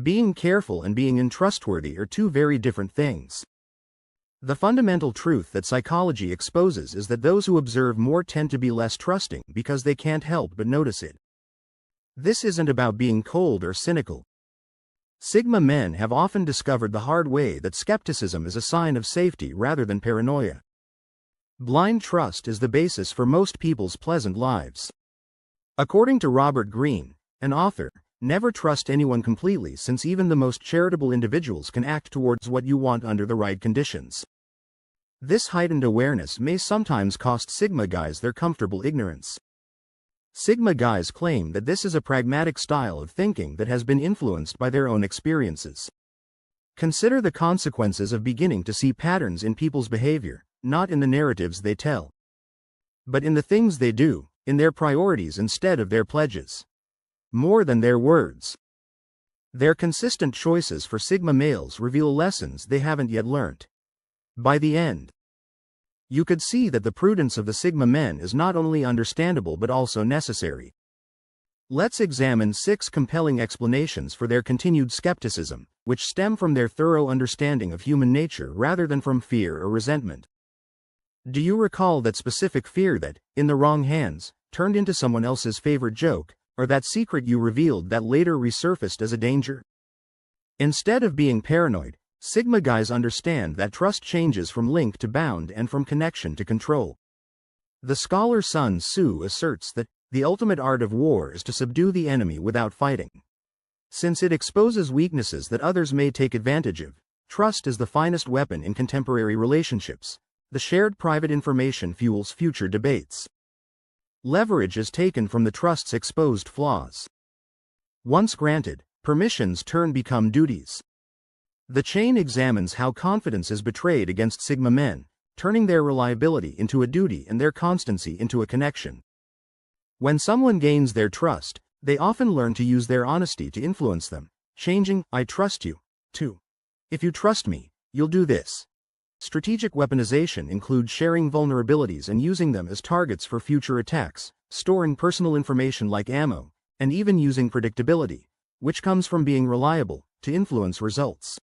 Being careful and being untrustworthy are two very different things. The fundamental truth that psychology exposes is that those who observe more tend to be less trusting because they can't help but notice it. This isn't about being cold or cynical. Sigma men have often discovered the hard way that skepticism is a sign of safety rather than paranoia. Blind trust is the basis for most people's pleasant lives. According to Robert Greene, an author, never trust anyone completely, since even the most charitable individuals can act towards what you want under the right conditions. This heightened awareness may sometimes cost Sigma guys their comfortable ignorance. Sigma guys claim that this is a pragmatic style of thinking that has been influenced by their own experiences. Consider the consequences of beginning to see patterns in people's behavior, not in the narratives they tell, but in the things they do, in their priorities instead of their pledges. More than their words. Their consistent choices for Sigma males reveal lessons they haven't yet learnt. By the end, you could see that the prudence of the Sigma men is not only understandable but also necessary. Let's examine 6 compelling explanations for their continued skepticism, which stem from their thorough understanding of human nature rather than from fear or resentment. Do you recall that specific fear that, in the wrong hands, turned into someone else's favorite joke, or that secret you revealed that later resurfaced as a danger? Instead of being paranoid, Sigma guys understand that trust changes from link to bound and from connection to control. The scholar Sun Tzu asserts that the ultimate art of war is to subdue the enemy without fighting. Since it exposes weaknesses that others may take advantage of, trust is the finest weapon in contemporary relationships. The shared private information fuels future debates. Leverage is taken from the trust's exposed flaws. Once granted, permissions become duties. The chain examines how confidence is betrayed against Sigma men, turning their reliability into a duty and their constancy into a connection. When someone gains their trust, they often learn to use their honesty to influence them, changing "I trust you" to "If you trust me, you'll do this." Strategic weaponization includes sharing vulnerabilities and using them as targets for future attacks, storing personal information like ammo, and even using predictability, which comes from being reliable, to influence results.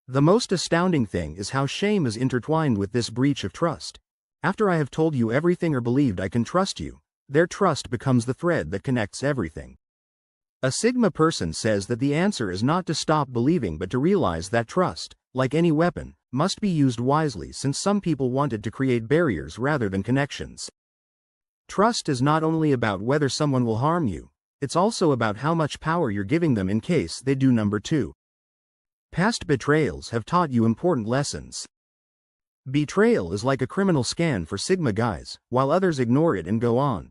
The most astounding thing is how shame is intertwined with this breach of trust. After I have told you everything or believed I can trust you, their trust becomes the thread that connects everything. A Sigma person says that the answer is not to stop believing but to realize that trust, like any weapon, must be used wisely, since some people want it to create barriers rather than connections. Trust is not only about whether someone will harm you, it's also about how much power you're giving them in case they do. Number 2. Past betrayals have taught you important lessons. Betrayal is like a criminal scan for Sigma guys, while others ignore it and go on.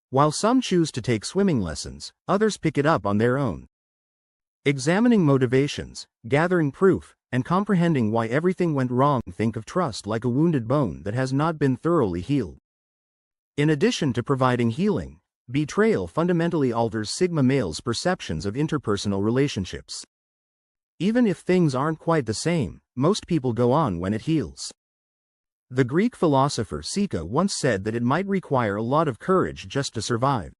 While some choose to take swimming lessons, others pick it up on their own. Examining motivations, gathering proof, and comprehending why everything went wrong. Think of trust like a wounded bone that has not been thoroughly healed. In addition to providing healing, betrayal fundamentally alters Sigma males' perceptions of interpersonal relationships. Even if things aren't quite the same, most people go on when it heals. The Greek philosopher Seneca once said that it might require a lot of courage just to survive.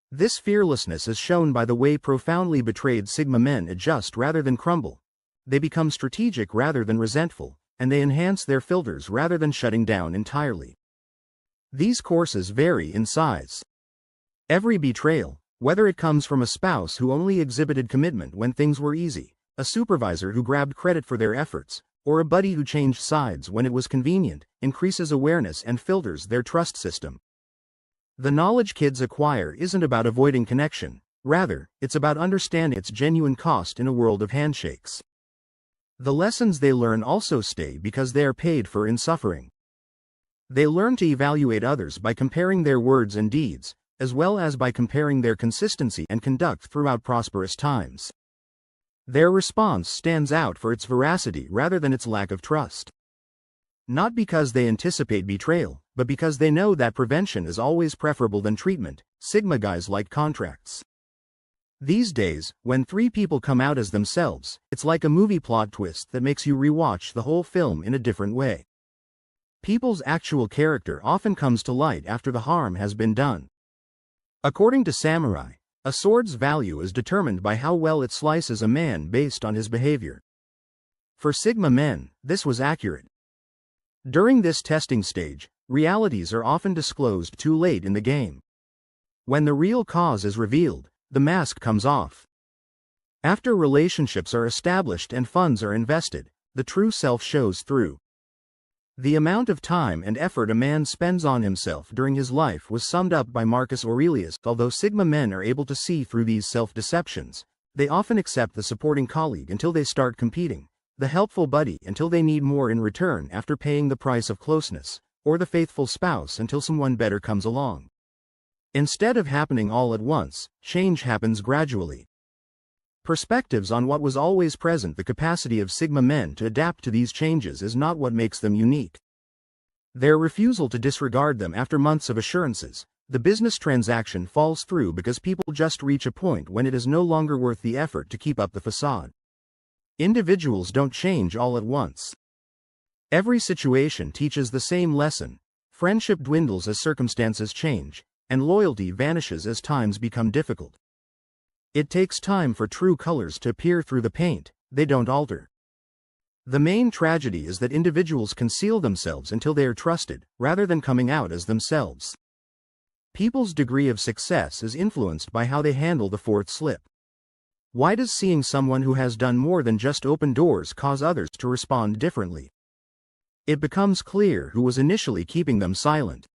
This fearlessness is shown by the way profoundly betrayed Sigma men adjust rather than crumble. They become strategic rather than resentful, and they enhance their filters rather than shutting down entirely. These courses vary in size. Every betrayal, whether it comes from a spouse who only exhibited commitment when things were easy, a supervisor who grabbed credit for their efforts, or a buddy who changed sides when it was convenient, increases awareness and filters their trust system. The knowledge kids acquire isn't about avoiding connection, rather, it's about understanding its genuine cost in a world of handshakes. The lessons they learn also stay because they are paid for in suffering. They learn to evaluate others by comparing their words and deeds, as well as by comparing their consistency and conduct throughout prosperous times. Their response stands out for its veracity rather than its lack of trust. Not because they anticipate betrayal, but because they know that prevention is always preferable than treatment. Sigma guys like contracts. These days, when 3 people come out as themselves, it's like a movie plot twist that makes you rewatch the whole film in a different way. People's actual character often comes to light after the harm has been done. According to Samurai, A sword's value is determined by how well it slices a man based on his behavior. For Sigma men, this was accurate. During this testing stage, realities are often disclosed too late in the game. When the real cause is revealed, the mask comes off. After relationships are established and funds are invested, the true self shows through. The amount of time and effort a man spends on himself during his life was summed up by Marcus Aurelius. Although Sigma men are able to see through these self-deceptions, they often accept the supporting colleague until they start competing, the helpful buddy until they need more in return after paying the price of closeness, or the faithful spouse until someone better comes along. Instead of happening all at once, change happens gradually. Perspectives on what was always present. The capacity of Sigma men to adapt to these changes is not what makes them unique. Their refusal to disregard them after months of assurances. The business transaction falls through because people just reach a point when it is no longer worth the effort to keep up the facade. Individuals don't change all at once. Every situation teaches the same lesson. Friendship dwindles as circumstances change, and loyalty vanishes as times become difficult. It takes time for true colors to appear through the paint, they don't alter. The main tragedy is that individuals conceal themselves until they are trusted, rather than coming out as themselves. People's degree of success is influenced by how they handle the fourth slip. Why does seeing someone who has done more than just open doors cause others to respond differently? It becomes clear who was initially keeping them silent.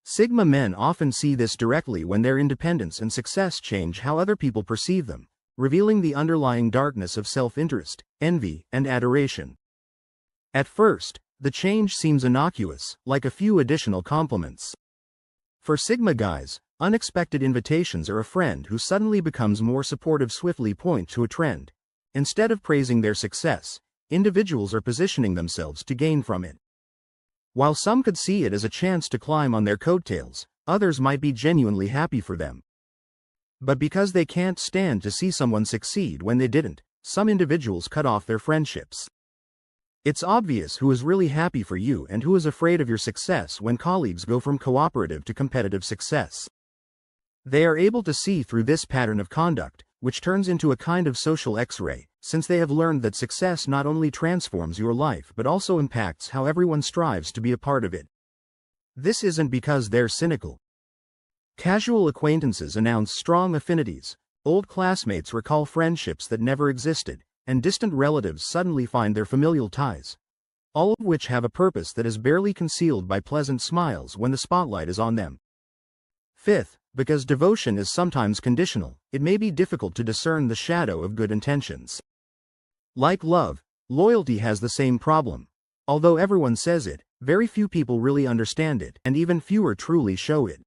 Sigma men often see this directly when their independence and success change how other people perceive them, revealing the underlying darkness of self-interest, envy, and adoration. At first, the change seems innocuous, like a few additional compliments. For Sigma guys, unexpected invitations or a friend who suddenly becomes more supportive swiftly point to a trend. Instead of praising their success, individuals are positioning themselves to gain from it. While some could see it as a chance to climb on their coattails, others might be genuinely happy for them. But because they can't stand to see someone succeed when they didn't, some individuals cut off their friendships. It's obvious who is really happy for you and who is afraid of your success when colleagues go from cooperative to competitive success. They are able to see through this pattern of conduct, which turns into a kind of social X-ray, since they have learned that success not only transforms your life but also impacts how everyone strives to be a part of it. This isn't because they're cynical. Casual acquaintances announce strong affinities, old classmates recall friendships that never existed, and distant relatives suddenly find their familial ties, all of which have a purpose that is barely concealed by pleasant smiles when the spotlight is on them. Fifth, because devotion is sometimes conditional, it may be difficult to discern the shadow of good intentions. Like love, loyalty has the same problem. Although everyone says it, very few people really understand it, and even fewer truly show it.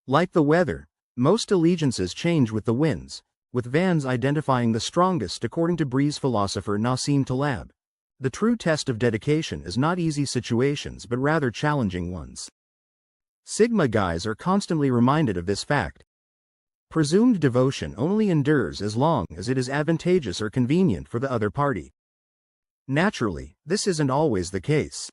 Like the weather, most allegiances change with the winds, with vans identifying the strongest according to breeze philosopher Nassim Taleb. The true test of dedication is not easy situations but rather challenging ones. Sigma guys are constantly reminded of this fact. Presumed devotion only endures as long as it is advantageous or convenient for the other party. Naturally, this isn't always the case.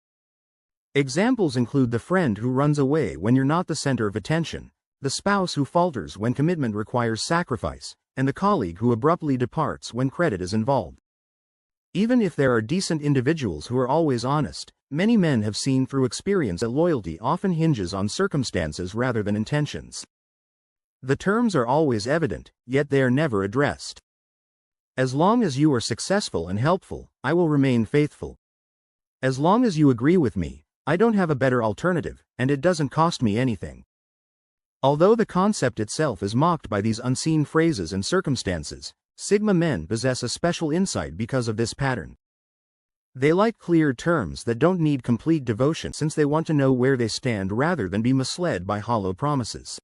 Examples include the friend who runs away when you're not the center of attention, the spouse who falters when commitment requires sacrifice, and the colleague who abruptly departs when credit is involved. Even if there are decent individuals who are always honest, many men have seen through experience that loyalty often hinges on circumstances rather than intentions. The terms are always evident, yet they are never addressed. As long as you are successful and helpful, I will remain faithful. As long as you agree with me, I don't have a better alternative, and it doesn't cost me anything. Although the concept itself is mocked by these unseen phrases and circumstances, Sigma men possess a special insight because of this pattern. They like clear terms that don't need complete devotion since they want to know where they stand rather than be misled by hollow promises.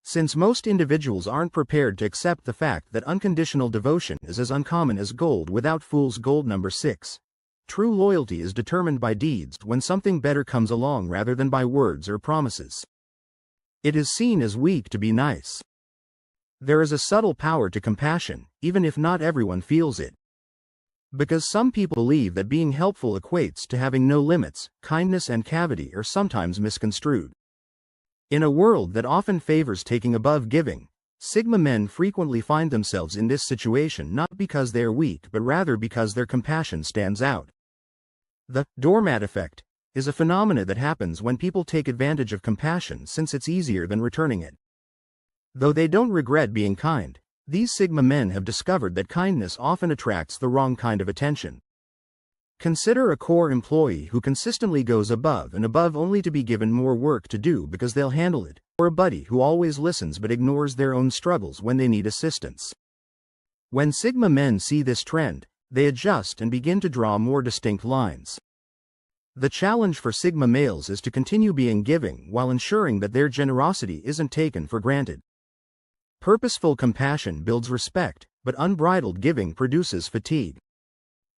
Since most individuals aren't prepared to accept the fact that unconditional devotion is as uncommon as gold without fool's gold. Number 6. True loyalty is determined by deeds when something better comes along rather than by words or promises. It is seen as weak to be nice. There is a subtle power to compassion, even if not everyone feels it. Because some people believe that being helpful equates to having no limits, kindness and cavity are sometimes misconstrued. In a world that often favors taking above giving, Sigma men frequently find themselves in this situation not because they are weak but rather because their compassion stands out. The doormat effect is a phenomenon that happens when people take advantage of compassion since it's easier than returning it. Though they don't regret being kind, these Sigma men have discovered that kindness often attracts the wrong kind of attention. Consider a core employee who consistently goes above and above only to be given more work to do because they'll handle it, or a buddy who always listens but ignores their own struggles when they need assistance. When Sigma men see this trend, they adjust and begin to draw more distinct lines. The challenge for Sigma males is to continue being giving while ensuring that their generosity isn't taken for granted. Purposeful compassion builds respect, but unbridled giving produces fatigue.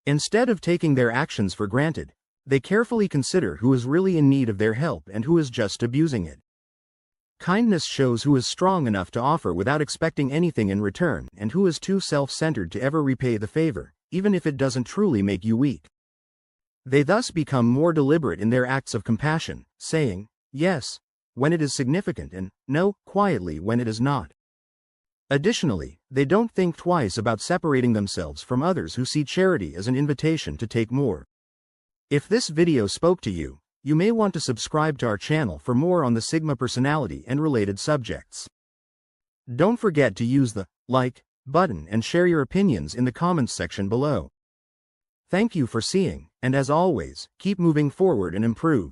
Instead of taking their actions for granted, they carefully consider who is really in need of their help and who is just abusing it. Kindness shows who is strong enough to offer without expecting anything in return and who is too self-centered to ever repay the favor, even if it doesn't truly make you weak. They thus become more deliberate in their acts of compassion, saying, yes, when it is significant and no, quietly when it is not. Additionally, they don't think twice about separating themselves from others who see charity as an invitation to take more. If this video spoke to you, you may want to subscribe to our channel for more on the Sigma personality and related subjects. Don't forget to use the like button and share your opinions in the comments section below. Thank you for seeing, and as always, keep moving forward and improve.